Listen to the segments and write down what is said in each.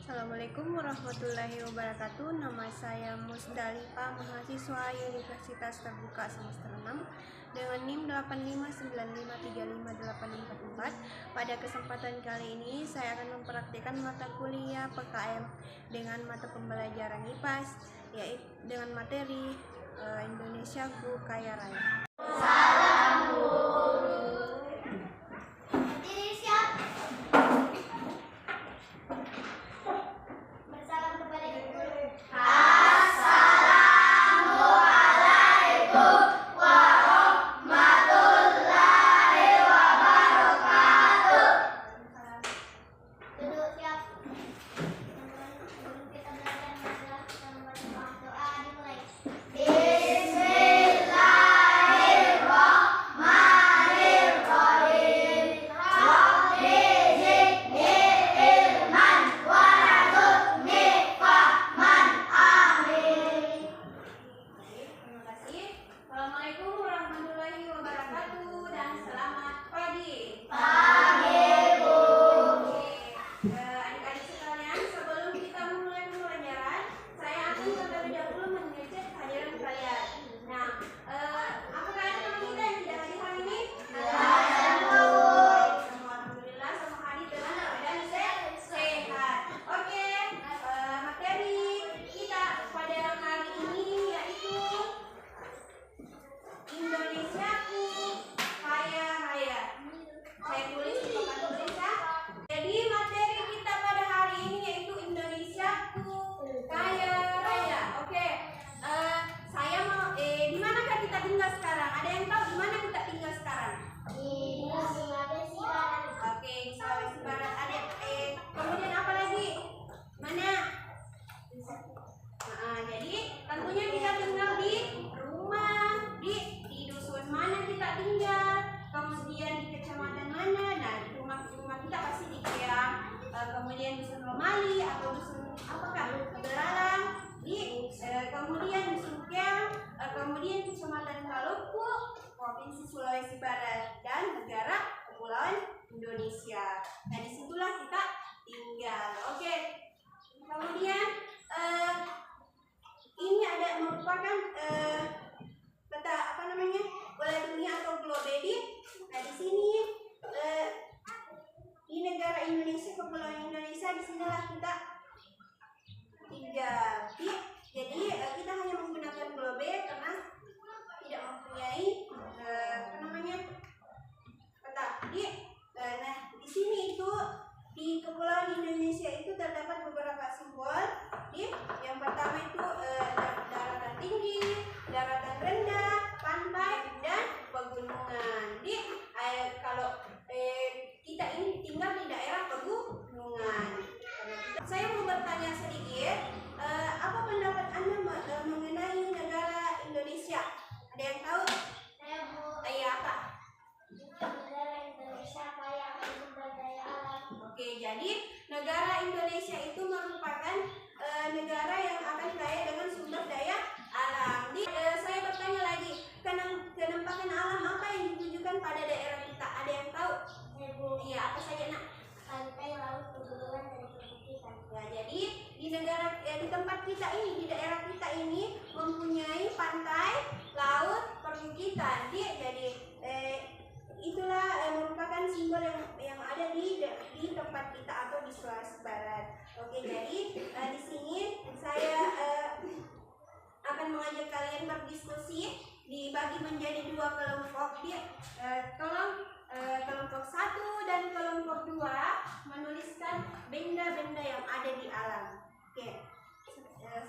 Assalamualaikum warahmatullahi wabarakatuh. Nama saya Musdalifah, mahasiswa Universitas Terbuka semester 6 dengan NIM 859535844. Pada kesempatan kali ini saya akan mempraktikkan mata kuliah PKM dengan mata pembelajaran IPAS, yaitu dengan materi Indonesiaku Kaya Raya. Assalamualaikum warahmatullahi wabarakatuh dan selamat pagi. Pagi, Bu. Adik-adik sekalian, sebelum kita mulai pembelajaran, saya akan terlebih dahulu mengecek kehadiran kalian. Nah, apakah ada teman kita yang tidak hadir hari ini? Alhamdulillah, semua hadir dengan keadaan sehat. Oke, materi kita pada hari ini yaitu Indonesiaku Kaya Raya. Saya tulis di papan tulis ya. Jadi materi kita pada hari ini yaitu Indonesiaku Kaya Raya. Oke, saya mau di manakah kita tinggal sekarang? Ada yang tahu di mana kita tinggal sekarang? Di Sulawesi Barat. Oke, di Sulawesi Barat. Ada kemudian apa lagi? Mana? Jadi tentunya kita tinggal di rumah, di dusun mana kita tinggal, kemudian di kecamatan mana. Nah, di rumah kita pasti di Keang, kemudian dusun Romali atau dusun apakah Belalang, kemudian dusun Keang, kemudian kecamatan Maluku, provinsi Sulawesi Barat dan negara Kepulauan Indonesia. Nah, disitulah kita tinggal. Oke, kemudian ini ada merupakan peta bola dunia atau globedi. Nah, di sini di negara Indonesia, Kepulauan Indonesia, di sinilah kita tinggal. Jadi kita hanya menggunakan globe karena tidak mempunyai peta. Nah, di sini itu di Kepulauan Indonesia itu terdapat beberapa simbol. Yang pertama itu daratan tinggi, daratan rendah, pantai, dan pegunungan. Jadi kalau kita ini tinggal di daerah pegunungan. Saya mau bertanya sedikit, apa pendapat Anda mengenai negara Indonesia? Ada yang tahu? Saya, Bu. Apa? Negara Indonesia kaya akan sumber daya alam. Oke, jadi negara Indonesia itu merupakan negara yang akan kaya dengan sumber daya alam. Jadi, saya bertanya lagi, kenampakan alam apa yang ditujukan pada daerah kita? Ada yang tahu? Iya, apa saja, Nak? Pantai, laut, pegunungan, dan perbukitan. Ya, jadi di tempat kita ini, di daerah kita ini mempunyai pantai, laut, perbukitan. Jadi itulah merupakan simbol yang ada di tempat kita atau di Sulawesi Barat. Oke, jadi di sini saya akan mengajak kalian berdiskusi, dibagi menjadi dua kelompok. Tolong kelompok 1 dan kelompok 2 menuliskan benda-benda yang ada di alam. Oke,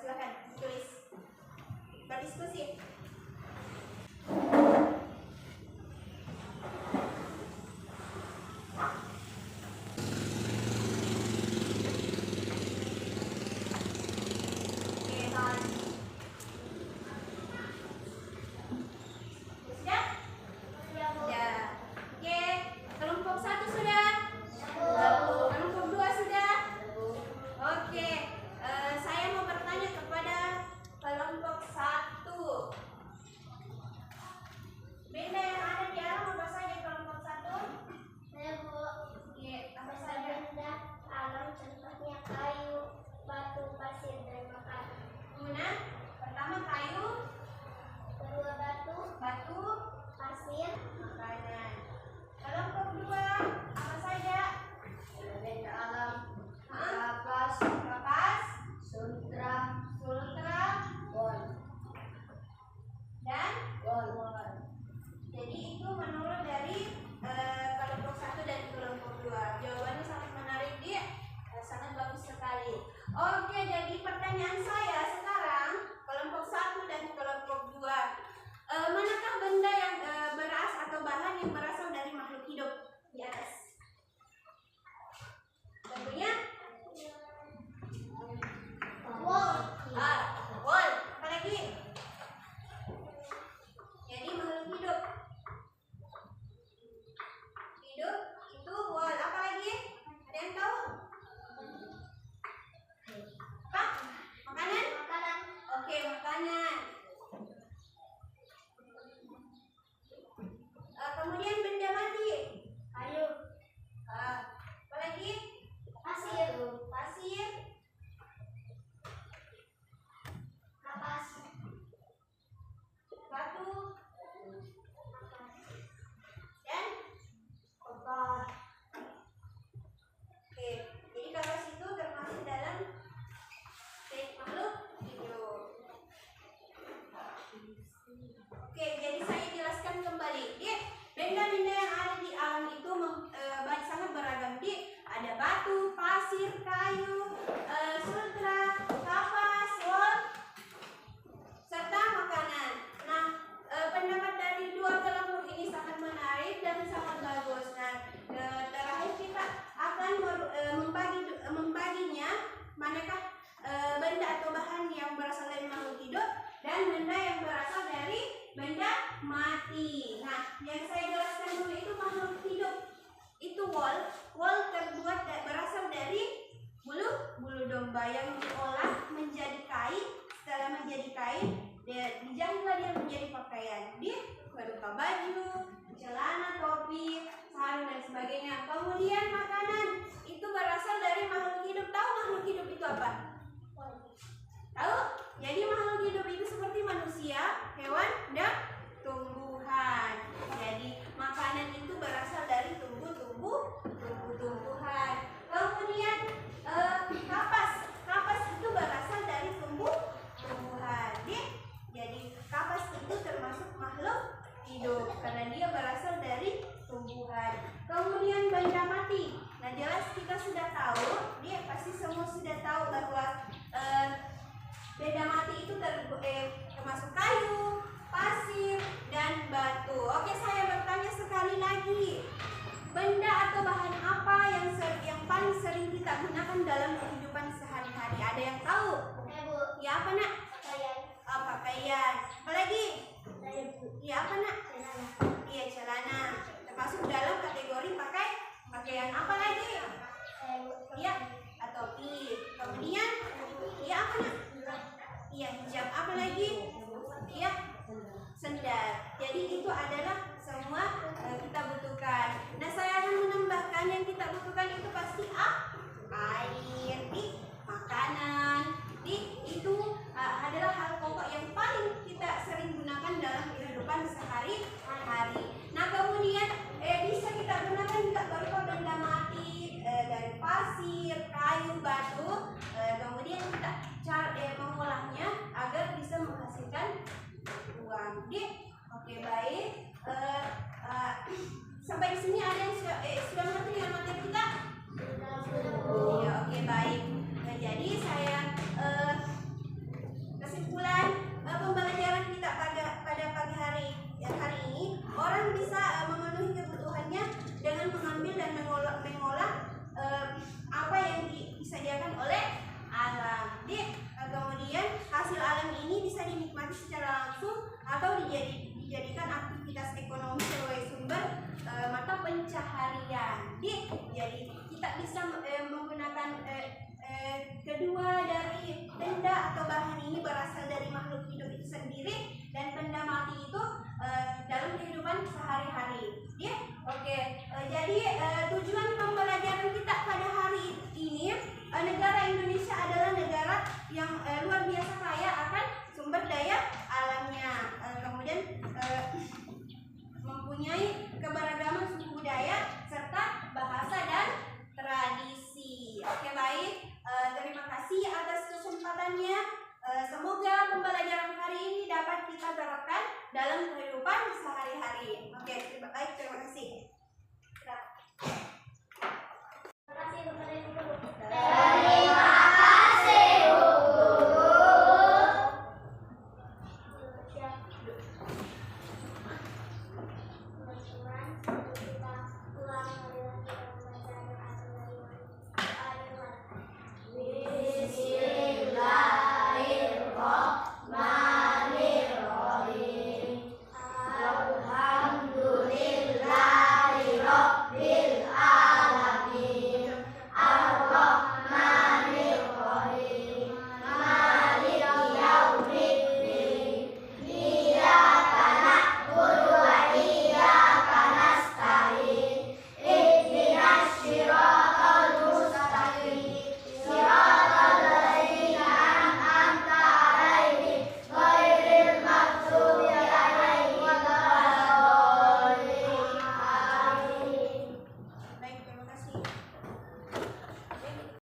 silakan tulis, berdiskusi. Saya mau bertanya kepada kelompok 1. apa? Tahu? Jadi makhluk hidup itu seperti manusia, hewan, dan tumbuhan. Jadi makanan itu berasal dari tumbuh-tumbuhan. Kemudian kapas itu berasal dari tumbuh-tumbuhan. Jadi kapas itu termasuk makhluk hidup karena dia berasal dari tumbuhan. Kemudian benda mati. Nah, jelas kita sudah tahu, dia pasti semua sudah tahu bahwa benda mati itu termasuk kayu, pasir, dan batu. Oke, saya bertanya sekali lagi. Benda atau bahan apa yang paling sering kita gunakan dalam kehidupan sehari-hari? Ada yang tahu? Ya, apa nak? Pakaian. Apa lagi? Ya, apa nak? Iya, celana. Termasuk dalam kategori pakaian. Apa lagi? Ya, topi. Kemudian, ya apa nak? Iya, hijab. Apa lagi? Ya, sendal. Jadi itu adalah semua kita butuhkan. Nah, saya akan menambahkan yang kita butuhkan itu pasti air, makanan. Itu adalah hal pokok yang paling kita sering gunakan dalam kehidupan sehari-hari. Nah, kemudian bisa kita gunakan juga berupa benda mati dari pasir, kayu, batu. Kemudian kita mengolahnya agar bisa menghasilkan uang. Oke, baik. Sampai di sini ada yang sudah mengerti dengan materi kita? Ya, oke, baik. Jadi saya kesimpulan pembelajaran kita pada pagi hari ini, orang bisa memenuhi kebutuhannya dengan mengambil dan mengolah apa yang disediakan oleh alam. Kemudian hasil alam ini bisa dinikmati secara langsung atau dijadikan aktivitas ekonomi sebagai sumber mata pencaharian. Jadi kita bisa menggunakan kedua dari benda atau bahan ini berasal dari makhluk hidup itu sendiri, dan benda mati itu dalam kehidupan sehari-hari. Oke, jadi tujuan pembelajaran kita pada hari ini, negara Indonesia adalah negara yang luar biasa kaya akan sumber daya alamnya, kemudian mempunyai keberagaman suku budaya serta bahasa dan tradisi. Oke, baik. Terima kasih atas kesempatannya. Semoga pembelajaran hari ini dapat kita terapkan dalam kehidupan sehari-hari. Oke, baik. Terima kasih.